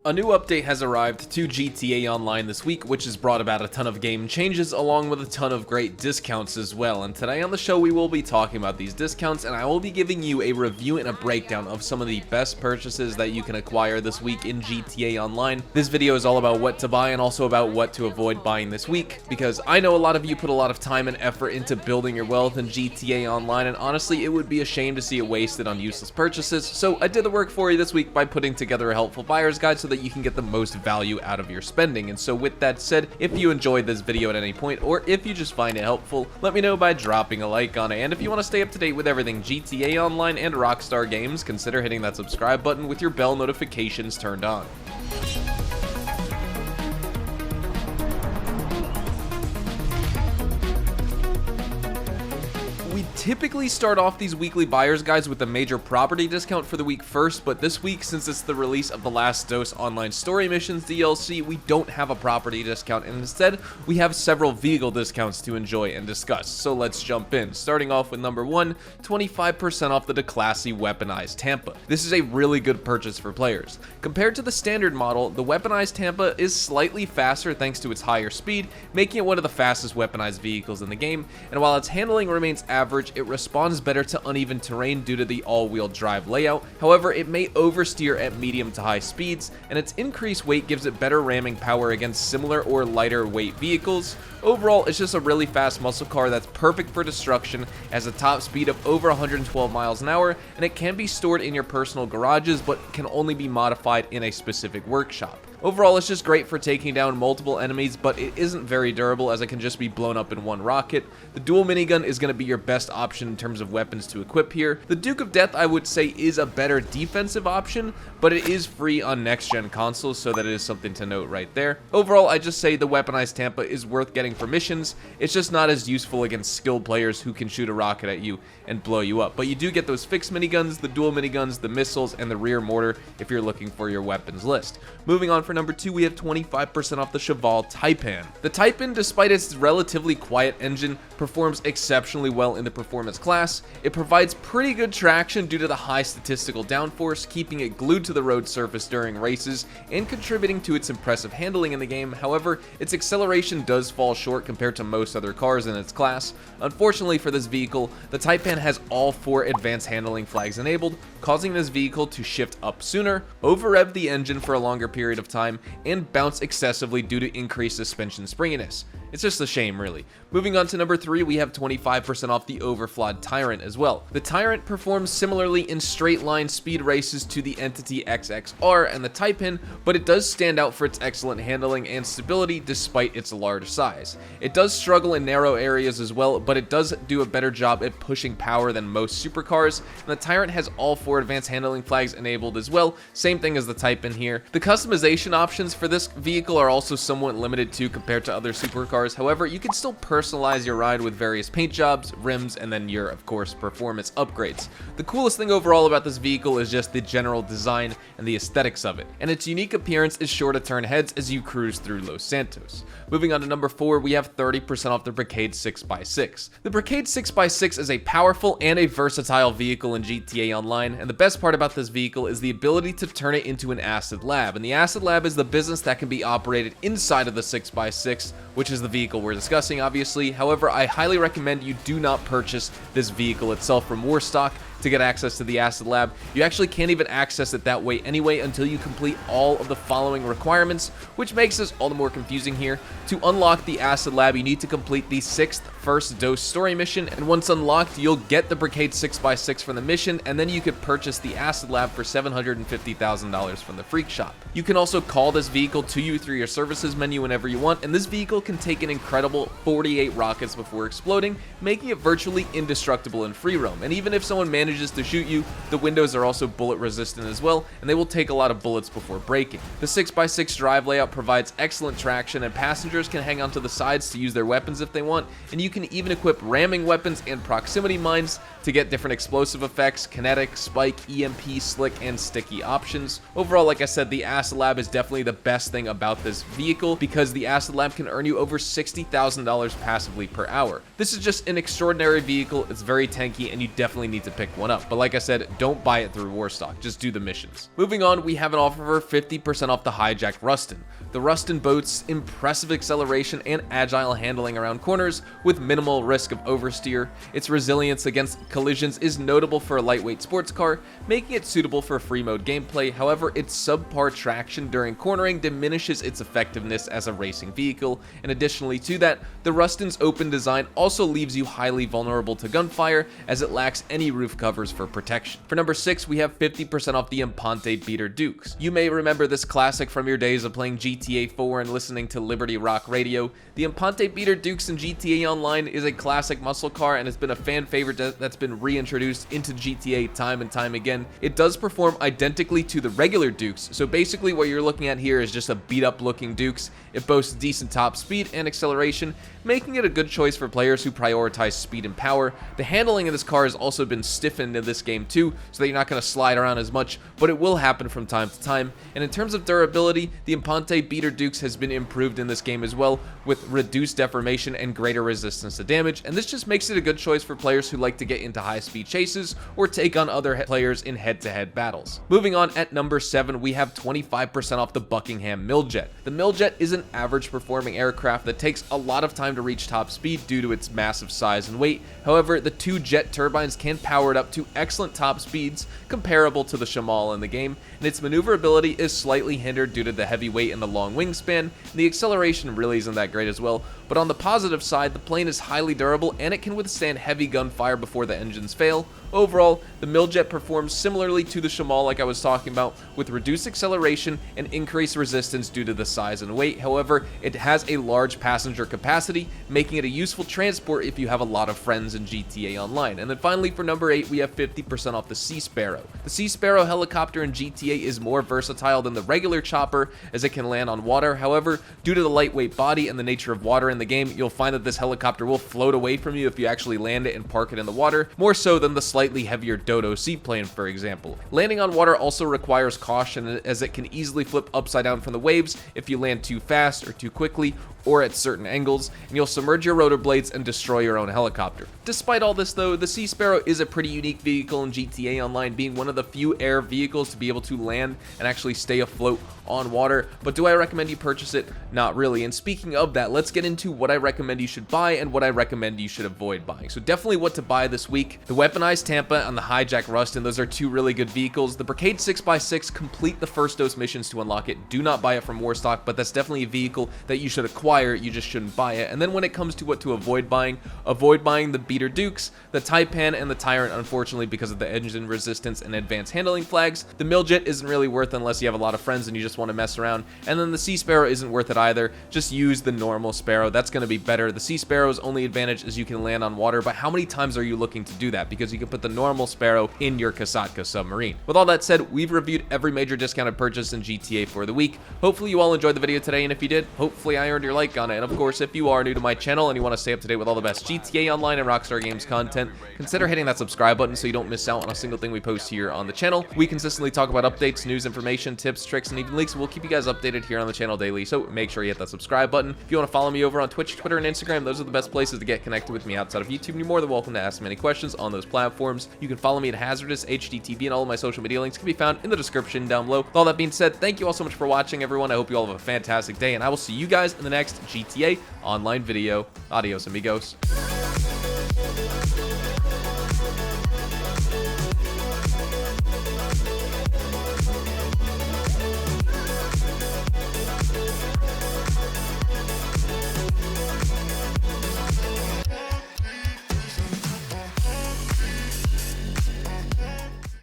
A new update has arrived to GTA Online this week, which has brought about a ton of game changes along with a ton of great discounts as well. And today on the show we will be talking about these discounts, and I will be giving you a review and a breakdown of some of the best purchases that you can acquire this week in GTA Online. This video is all about what to buy and also about what to avoid buying this week, because I know a lot of you put a lot of time and effort into building your wealth in GTA Online, and honestly it would be a shame to see it wasted on useless purchases. So I did the work for you this week by putting together a helpful buyer's guide so that you can get the most value out of your spending. And so with that said, if you enjoyed this video at any point, or if you just find it helpful, let me know by dropping a like on it. And if you want to stay up to date with everything GTA Online and Rockstar games, consider hitting that subscribe button with your bell notifications turned on. We typically start off these weekly buyer's guides with a major property discount for the week first, but this week, since it's the release of the Last Dose Online Story Missions DLC, we don't have a property discount, and instead we have several vehicle discounts to enjoy and discuss. So let's jump in, starting off with number 1, 25% off the declassy Weaponized Tampa. This is a really good purchase for players. Compared to the standard model, the Weaponized Tampa is slightly faster thanks to its higher speed, making it one of the fastest weaponized vehicles in the game, and while its handling remains average, it responds better to uneven terrain due to the all-wheel drive layout. However, it may oversteer at medium to high speeds, and its increased weight gives it better ramming power against similar or lighter weight vehicles. Overall, it's just a really fast muscle car that's perfect for destruction, has a top speed of over 112 miles an hour, and it can be stored in your personal garages but can only be modified in a specific workshop. Overall, it's just great for taking down multiple enemies, but it isn't very durable as it can just be blown up in one rocket. The dual minigun is going to be your best option in terms of weapons to equip here. The Duke of Death, I would say, is a better defensive option, but it is free on next-gen consoles, so that is something to note right there. Overall, I just say the Weaponized Tampa is worth getting for missions. It's just not as useful against skilled players who can shoot a rocket at you and blow you up. But you do get those fixed miniguns, the dual miniguns, the missiles, and the rear mortar if you're looking for your weapons list. Moving on for number 2, we have 25% off the Cheval Taipan. The Taipan, despite its relatively quiet engine, performs exceptionally well in the performance class. It provides pretty good traction due to the high statistical downforce, keeping it glued to the road surface during races and contributing to its impressive handling in the game. However, its acceleration does fall short compared to most other cars in its class. Unfortunately for this vehicle, the Taipan has all 4 advanced handling flags enabled, causing this vehicle to shift up sooner, over-rev the engine for a longer period of time, and bounce excessively due to increased suspension springiness. It's just a shame, really. Moving on to number 3, we have 25% off the overflawed Tyrant as well. The Tyrant performs similarly in straight line speed races to the Entity XXR and the Taipan, but it does stand out for its excellent handling and stability despite its large size. It does struggle in narrow areas as well, but it does do a better job at pushing power than most supercars, and the Tyrant has all 4 advanced handling flags enabled as well, same thing as the Taipan here. The customization options for this vehicle are also somewhat limited too compared to other supercars. However, you can still personalize your ride with various paint jobs, rims, and then your, of course, performance upgrades. The coolest thing overall about this vehicle is just the general design and the aesthetics of it, and its unique appearance is sure to turn heads as you cruise through Los Santos. Moving on to number 4, we have 30% off the Brigade 6x6. The Brigade 6x6 is a powerful and a versatile vehicle in GTA Online, and the best part about this vehicle is the ability to turn it into an acid lab, and the acid lab is the business that can be operated inside of the 6x6, which is the vehicle we're discussing, obviously. However, I highly recommend you do not purchase this vehicle itself from Warstock to get access to the Acid Lab. You actually can't even access it that way anyway until you complete all of the following requirements, which makes this all the more confusing here. To unlock the Acid Lab, you need to complete the 6th First Dose story mission, and once unlocked, you'll get the Brigade 6x6 from the mission, and then you could purchase the Acid Lab for $750,000 from the Freak Shop. You can also call this vehicle to you through your services menu whenever you want, and this vehicle can take an incredible 48 rockets before exploding, making it virtually indestructible in free roam. And even if someone manages to shoot you, the windows are also bullet resistant as well, and they will take a lot of bullets before breaking. The 6x6 drive layout provides excellent traction, and passengers can hang onto the sides to use their weapons if they want, and you can even equip ramming weapons and proximity mines to get different explosive effects, kinetic, spike, EMP, slick, and sticky options. Overall, like I said, the Acid Lab is definitely the best thing about this vehicle because the Acid Lab can earn you over $60,000 passively per hour. This is just an extraordinary vehicle, it's very tanky, and you definitely need to pick one up. But like I said, don't buy it through Warstock, just do the missions. Moving on, we have an offer for 50% off the hijacked Rustin. The Rustin boasts impressive acceleration and agile handling around corners with minimal risk of oversteer. Its resilience against collisions is notable for a lightweight sports car, making it suitable for free mode gameplay. However, its subpar traction during cornering diminishes its effectiveness as a racing vehicle, and additionally to that, the Rustin's open design also leaves you highly vulnerable to gunfire as it lacks any roof covers for protection. For number 6, we have 50% off the Imponte Beater Dukes. You may remember this classic from your days of playing GTA4 and listening to Liberty Rock Radio. The Imponte Beater Dukes in GTA Online is a classic muscle car and has been a fan favorite that's been reintroduced into GTA time and time again. It does perform identically to the regular Dukes, so basically what you're looking at here is just a beat up looking Dukes. It boasts decent top speed and acceleration, making it a good choice for players who prioritize speed and power. The handling of this car has also been stiffened in this game too, so that you're not going to slide around as much, but it will happen from time to time. And in terms of durability, the Imponte Beater Dukes has been improved in this game as well, with reduced deformation and greater resistance to damage, and this just makes it a good choice for players who like to get into high-speed chases or take on other players in head-to-head battles. Moving on, at number 7, we have 25% off the Buckingham Miljet. The Miljet is an average performing aircraft that takes a lot of time to reach top speed due to its massive size and weight. However, the 2 jet turbines can power it up to excellent top speeds comparable to the Cheval in the game, and its maneuverability is slightly hindered due to the heavy weight and the long wingspan, and the acceleration really isn't that great as well. But on the positive side, the plane is highly durable and it can withstand heavy gunfire before the engines fail. Overall, the Miljet performs similarly to the Cheval like I was talking about, with reduced acceleration and increased resistance due to the size and weight. However, it has a large passenger capacity, making it a useful transport if you have a lot of friends in GTA Online. And then finally, for number 8, we have 50% off the Sea Sparrow. The Sea Sparrow helicopter in GTA is more versatile than the regular chopper as it can land on water. However, due to the lightweight body and the nature of water in the game, you'll find that this helicopter will float away from you if you actually land it and park it in the water, more so than the slightly heavier Dodo seaplane, for example. Landing on water also requires caution as it can easily flip upside down from the waves if you land too fast or too quickly or at certain angles, and you'll submerge your rotor blades and destroy your own helicopter. Despite all this though, the Sea Sparrow is a pretty unique vehicle in GTA Online, being one of the few air vehicles to be able to land and actually stay afloat on water. But do I recommend you purchase it? Not really. And speaking of that, let's get into what I recommend you should buy and what I recommend you should avoid buying. So definitely what to buy this week: the Weaponized Tampa and the hijacked Rustin. Those are 2 really good vehicles. The Brigade 6x6, complete the first dose missions to unlock it. Do not buy it from Warstock, but that's definitely a vehicle that you should acquire. You just shouldn't buy it. And then when it comes to what to avoid buying the Beater Dukes, the Taipan, and the Tyrant, unfortunately, because of the engine resistance and advanced handling flags. The Miljet isn't really worth it unless you have a lot of friends and you just want to mess around. And then the Sea Sparrow isn't worth it either. Just use the normal Sparrow. That's going to be better. The Sea Sparrow's only advantage is you can land on water, but how many times are you looking to do that? Because you can put the normal Sparrow in your Kasatka submarine. With all that said, we've reviewed every major discounted purchase in GTA for the week. Hopefully you all enjoyed the video today, and if you did, hopefully I earned your like on it. And of course, if you are new to my channel and you want to stay up to date with all the best GTA Online and Rockstar Games content, consider hitting that subscribe button so you don't miss out on a single thing we post here on the channel. We consistently talk about updates, news, information, tips, tricks, and even leaks, and we'll keep you guys updated here on the channel daily, so make sure you hit that subscribe button. If you want to follow me over on Twitch, Twitter, and Instagram, those are the best places to get connected with me outside of YouTube, and you're more than welcome to ask me any questions on those platforms. You can follow me at Hazardous HDTV, and all of my social media links can be found in the description down below. With all that being said, thank you all so much for watching, everyone. I hope you all have a fantastic day, and I will see you guys in the next GTA Online video. Adios, amigos.